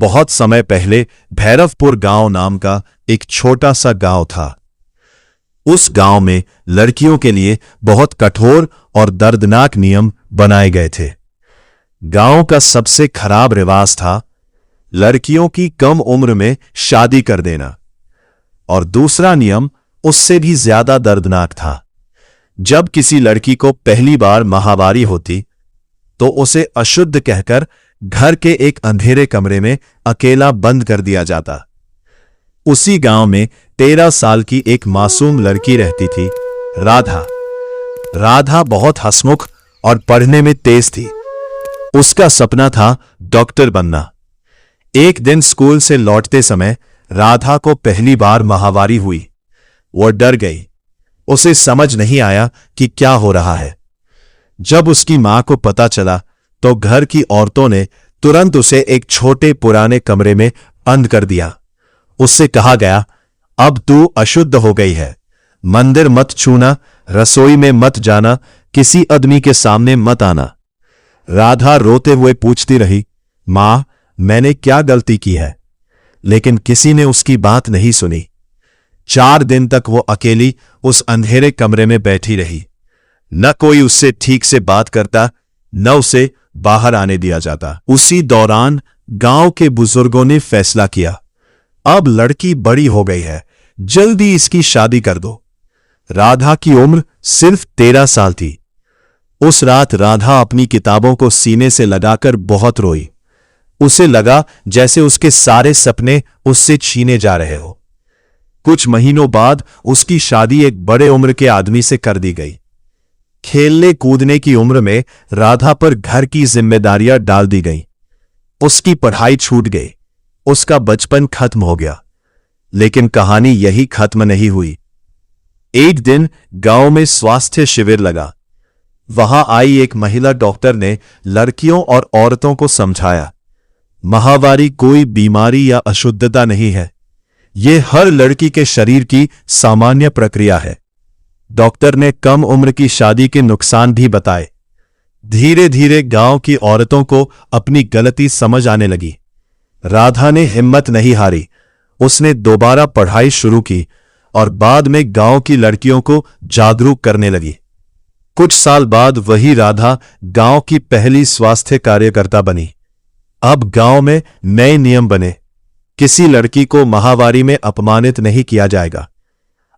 बहुत समय पहले भैरवपुर गांव नाम का एक छोटा सा गांव था। उस गांव में लड़कियों के लिए बहुत कठोर और दर्दनाक नियम बनाए गए थे। गांव का सबसे खराब रिवाज था लड़कियों की कम उम्र में शादी कर देना, और दूसरा नियम उससे भी ज्यादा दर्दनाक था। जब किसी लड़की को पहली बार माहवारी होती तो उसे अशुद्ध कहकर घर के एक अंधेरे कमरे में अकेला बंद कर दिया जाता। उसी गांव में 13 साल की एक मासूम लड़की रहती थी, राधा। राधा बहुत हंसमुख और पढ़ने में तेज थी। उसका सपना था डॉक्टर बनना। एक दिन स्कूल से लौटते समय राधा को पहली बार माहवारी हुई। वो डर गई। उसे समझ नहीं आया कि क्या हो रहा है। जब उसकी मां को पता चला तो घर की औरतों ने तुरंत उसे एक छोटे पुराने कमरे में बंद कर दिया। उससे कहा गया, अब तू अशुद्ध हो गई है, मंदिर मत छूना, रसोई में मत जाना, किसी आदमी के सामने मत आना। राधा रोते हुए पूछती रही, मां, मैंने क्या गलती की है? लेकिन किसी ने उसकी बात नहीं सुनी। 4 दिन तक वो अकेली उस अंधेरे कमरे में बैठी रही। न कोई उससे ठीक से बात करता, न उसे बाहर आने दिया जाता। उसी दौरान गांव के बुजुर्गों ने फैसला किया, अब लड़की बड़ी हो गई है, जल्दी इसकी शादी कर दो। राधा की उम्र सिर्फ 13 साल थी। उस रात राधा अपनी किताबों को सीने से लगाकर बहुत रोई। उसे लगा जैसे उसके सारे सपने उससे छीने जा रहे हो। कुछ महीनों बाद उसकी शादी एक बड़े उम्र के आदमी से कर दी गई। खेलने कूदने की उम्र में राधा पर घर की जिम्मेदारियां डाल दी गईं। उसकी पढ़ाई छूट गई, उसका बचपन खत्म हो गया। लेकिन कहानी यही खत्म नहीं हुई। एक दिन गांव में स्वास्थ्य शिविर लगा। वहां आई एक महिला डॉक्टर ने लड़कियों और औरतों को समझाया, माहवारी कोई बीमारी या अशुद्धता नहीं है, यह हर लड़की के शरीर की सामान्य प्रक्रिया है। डॉक्टर ने कम उम्र की शादी के नुकसान भी बताए। धीरे धीरे गांव की औरतों को अपनी गलती समझ आने लगी। राधा ने हिम्मत नहीं हारी। उसने दोबारा पढ़ाई शुरू की और बाद में गांव की लड़कियों को जागरूक करने लगी। कुछ साल बाद वही राधा गांव की पहली स्वास्थ्य कार्यकर्ता बनी। अब गांव में नए नियम बने। किसी लड़की को माहवारी में अपमानित नहीं किया जाएगा।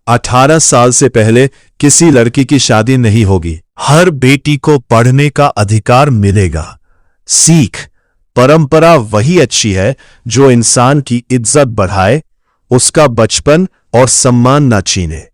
18 साल से पहले किसी लड़की की शादी नहीं होगी। हर बेटी को पढ़ने का अधिकार मिलेगा। सीख, परंपरा वही अच्छी है जो इंसान की इज्जत बढ़ाए, उसका बचपन और सम्मान न छीने।